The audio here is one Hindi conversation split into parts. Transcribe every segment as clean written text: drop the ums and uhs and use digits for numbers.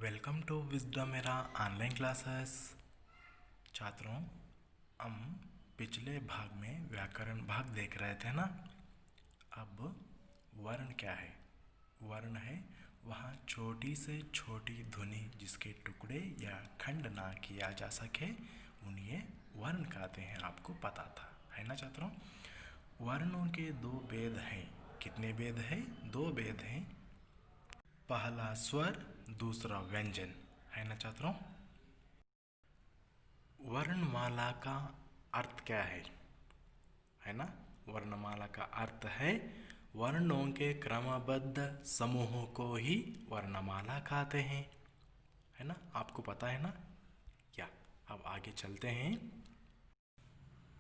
वेलकम टू विजडम मेरा ऑनलाइन क्लासेस। छात्रों, हम पिछले भाग में व्याकरण भाग देख रहे थे ना। अब वर्ण क्या है? वर्ण है वहाँ छोटी से छोटी ध्वनि जिसके टुकड़े या खंड ना किया जा सके उन्हें वर्ण कहते हैं। आपको पता था है ना छात्रों? वर्णों के दो भेद हैं। कितने भेद हैं? दो भेद हैं। पहला स्वर, दूसरा व्यंजन, है ना छात्रों? वर्णमाला का अर्थ क्या है ना? वर्णमाला का अर्थ है वर्णों के क्रमबद्ध समूहों को ही वर्णमाला कहते हैं, है ना? आपको पता है ना? क्या? अब आगे चलते हैं।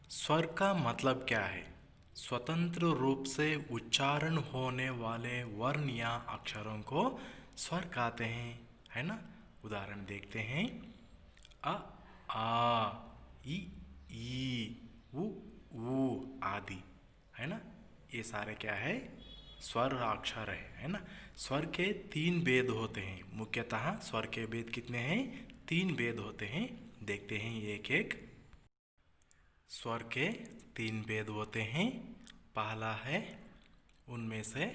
स्वर का मतलब क्या है? स्वतंत्र रूप से उच्चारण होने वाले वर्ण या अक्षरों को स्वर कहते हैं, है ना? उदाहरण देखते हैं। अ, आ, ई, उ आदि, है ना? ये सारे क्या है? स्वर अक्षर है ना? स्वर के तीन भेद होते हैं। मुख्यतः स्वर के भेद कितने हैं? तीन भेद होते हैं। देखते हैं एक एक। स्वर के तीन भेद होते हैं। पहला है उनमें से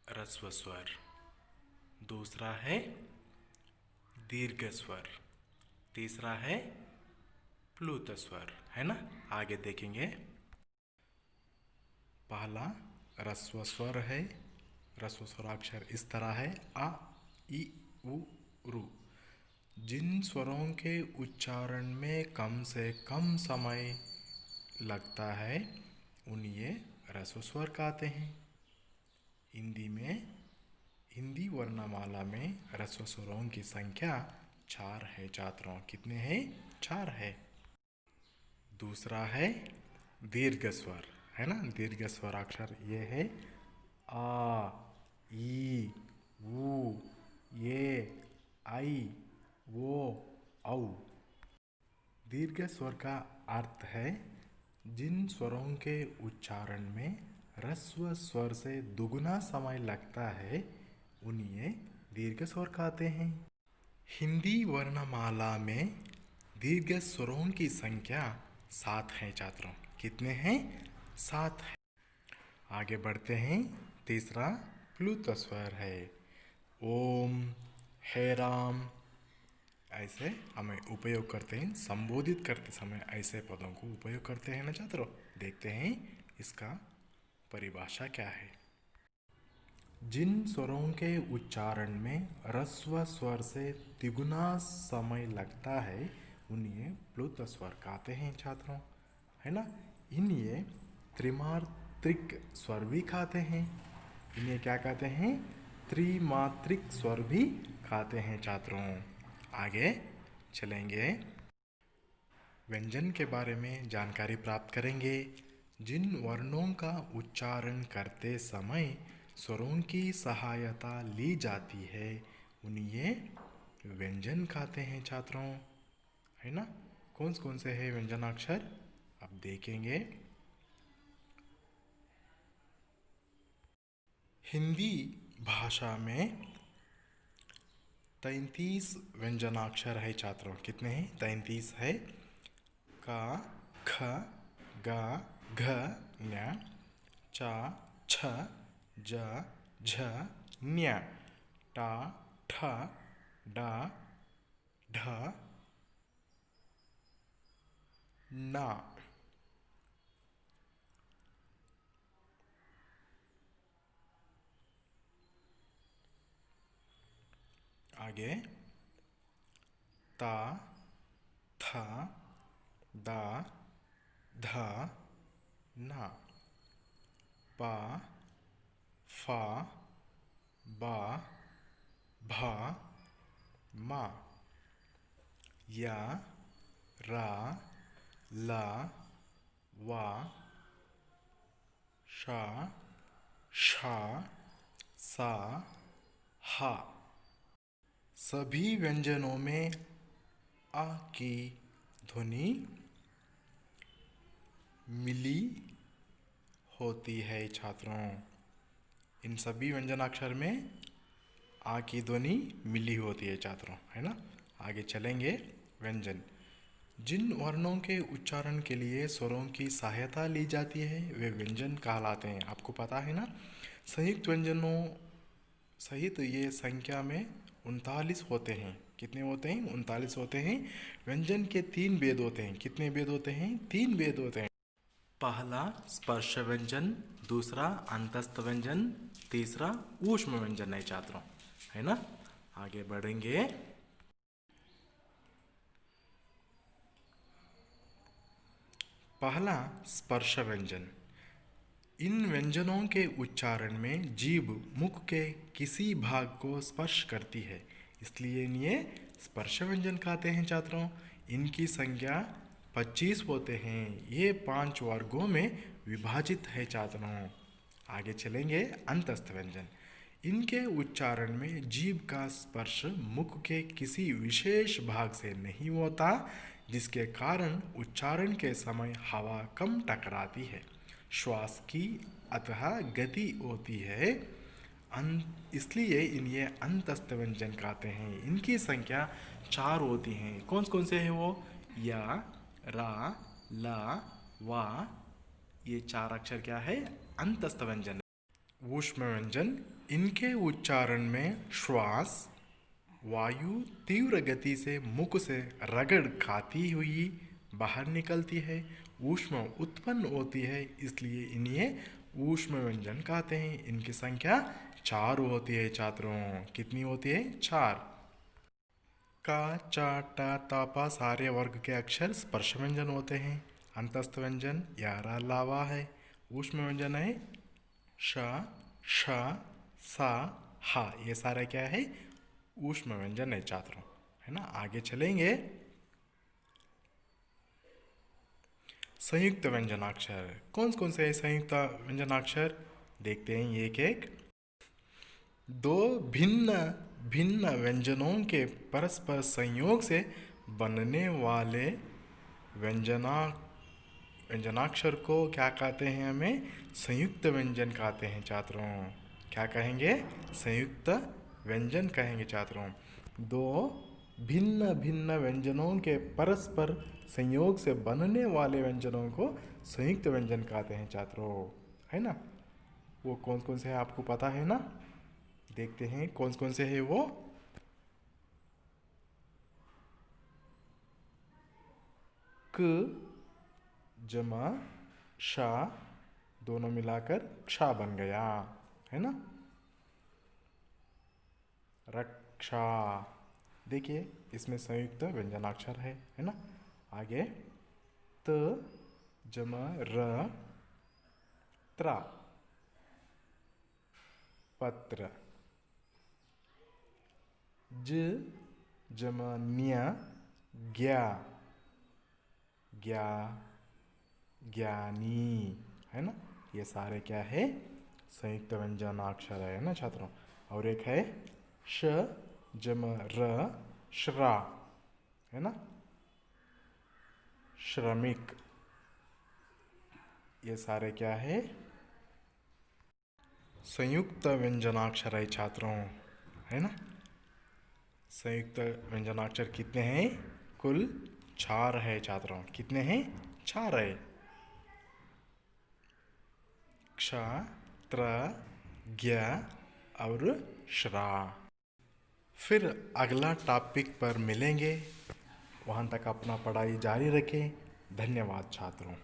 ह्रस्व स्वर, दूसरा है दीर्घ स्वर, तीसरा है प्लुत स्वर, है ना? आगे देखेंगे। पहला ह्रस्व स्वर है। ह्रस्व स्वराक्षर इस तरह है आ, ई, उ, रु। जिन स्वरों के उच्चारण में कम से कम समय लगता है उन्हें ह्रस्व स्वर कहते हैं। हिंदी वर्णमाला में ह्रस्व स्वरों की संख्या 4 है छात्रों। कितने हैं? 4 है। दूसरा है दीर्घ स्वर, है ना? दीर्घ स्वराक्षर ये है आ, ई, उ, ये, आई, वो, औ। दीर्घ स्वर का अर्थ है जिन स्वरों के उच्चारण में ह्रस्व स्वर से दुगुना समय लगता है उन्हें दीर्घ स्वर कहते हैं। हिंदी वर्णमाला में दीर्घ स्वरों की संख्या 7 है छात्रों। कितने हैं? 7 है। आगे बढ़ते हैं। तीसरा प्लुत स्वर है। ओम, हे राम, ऐसे हमें उपयोग करते हैं। संबोधित करते समय ऐसे पदों को उपयोग करते हैं ना छात्रों। देखते हैं इसका परिभाषा क्या है। जिन स्वरों के उच्चारण में ह्रस्व स्वर से तिगुना समय लगता है उन्हें प्लुत स्वर कहते हैं छात्रों, है ना? इन्हें त्रिमात्रिक स्वर भी कहते हैं। इन्हें क्या कहते हैं? त्रिमात्रिक स्वर भी कहते हैं छात्रों। आगे चलेंगे। व्यंजन के बारे में जानकारी प्राप्त करेंगे। जिन वर्णों का उच्चारण करते समय स्वरों की सहायता ली जाती है उन्हें व्यंजन कहते हैं छात्रों, है ना? कौन से हैं व्यंजनाक्षर? अब देखेंगे। हिंदी भाषा में 33 व्यंजनाक्षर है छात्रों। कितने हैं? 33 है। का, ख, ग, घ, ञ, च, छ, ज, झ, ञ, ट, ठ, ड, ढ, न। आगे ता, था, दा, धा, ना। पा, फा, बा, भा, मा। या, रा, ला, वा, शा, शा, सा, हा। सभी व्यंजनों में आ की ध्वनि मिली होती है छात्रों। इन सभी व्यंजनाक्षर में आ की ध्वनि मिली होती है छात्रों, है ना। आगे चलेंगे। व्यंजन। जिन वर्णों के उच्चारण के लिए स्वरों की सहायता ली जाती है वे व्यंजन कहलाते हैं। आपको पता है ना, संयुक्त व्यंजनों सहित ये संख्या में 39 होते हैं। कितने होते हैं? 39 होते हैं। व्यंजन के 3 भेद होते हैं। कितने भेद होते हैं? 3 भेद होते हैं। पहला स्पर्श व्यंजन, दूसरा अंतस्थ व्यंजन, तीसरा ऊष्म व्यंजन है छात्रों, है ना। आगे बढ़ेंगे। पहला स्पर्श व्यंजन। इन व्यंजनों के उच्चारण में जीभ मुख के किसी भाग को स्पर्श करती है, इसलिए इन्हें स्पर्श व्यंजन कहते हैं छात्रों। इनकी संख्या 25 होते हैं। ये 5 वर्गों में विभाजित है छात्रों। आगे चलेंगे। अंतस्थ व्यंजन। इनके उच्चारण में जीभ का स्पर्श मुख के किसी विशेष भाग से नहीं होता, जिसके कारण उच्चारण के समय हवा कम टकराती है, श्वास की अतः गति होती है, इसलिए इन्हें अंतस्थ व्यंजन कहते हैं। इनकी संख्या 4 होती हैं। कौन कौन से हैं वो? या, रा, ला, वा। ये 4 अक्षर क्या है? अंतस्थ व्यंजन। ऊष्म व्यंजन। इनके उच्चारण में श्वास वायु तीव्र गति से मुख से रगड़ खाती हुई बाहर निकलती है, ऊष्मा उत्पन्न होती है, इसलिए इन्हें ऊष्म व्यंजन कहते हैं। इनकी संख्या 4 होती है छात्रों। कितनी होती है? 4। का, चा, टा, ता, पा सारे वर्ग के अक्षर स्पर्श व्यंजन होते हैं। अंतस्थ व्यंजन या, रा, ला, वा है। ऊष्म व्यंजन है श, श, सा, हा। ये सारे क्या है? ऊष्म व्यंजन है छात्रों, है ना। आगे चलेंगे। संयुक्त व्यंजनाक्षर। कौन कौन से संयुक्त व्यंजनाक्षर? देखते हैं एक एक। 2 भिन्न भिन्न व्यंजनों के परस्पर संयोग से बनने वाले व्यंजनाक्षर को क्या कहते हैं? हमें संयुक्त व्यंजन कहते हैं छात्रों। क्या कहेंगे? संयुक्त व्यंजन कहेंगे छात्रों। 2 भिन्न भिन्न व्यंजनों के परस्पर संयोग से बनने वाले व्यंजनों को संयुक्त व्यंजन कहते हैं छात्रों, है ना। वो कौन कौन से हैं आपको पता है ना? देखते हैं कौन कौन से हैं वो। क जमा शा दोनों मिलाकरक्षा बन गया, है ना। रक्षा। देखिए इसमें संयुक्त व्यंजनाक्षर है ना। आगे। त जमा र त्रा पत्र। ज जमा न्या ज्ञा ज्ञा ज्ञानी, है ना। ये सारे क्या है? संयुक्त व्यंजनाक्षर है ना छात्रों। और एक है श जमा र श्रा, है ना। श्रमिक। ये सारे क्या है? संयुक्त व्यंजनाक्षर है छात्रों, है ना। संयुक्त व्यंजनाक्षर कितने हैं? कुल 4 है छात्रों। कितने हैं? 4 है। क्ष, त्र, ज्ञ और श्रा। फिर अगला टॉपिक पर मिलेंगे। वहाँ तक अपना पढ़ाई जारी रखें। धन्यवाद छात्रों।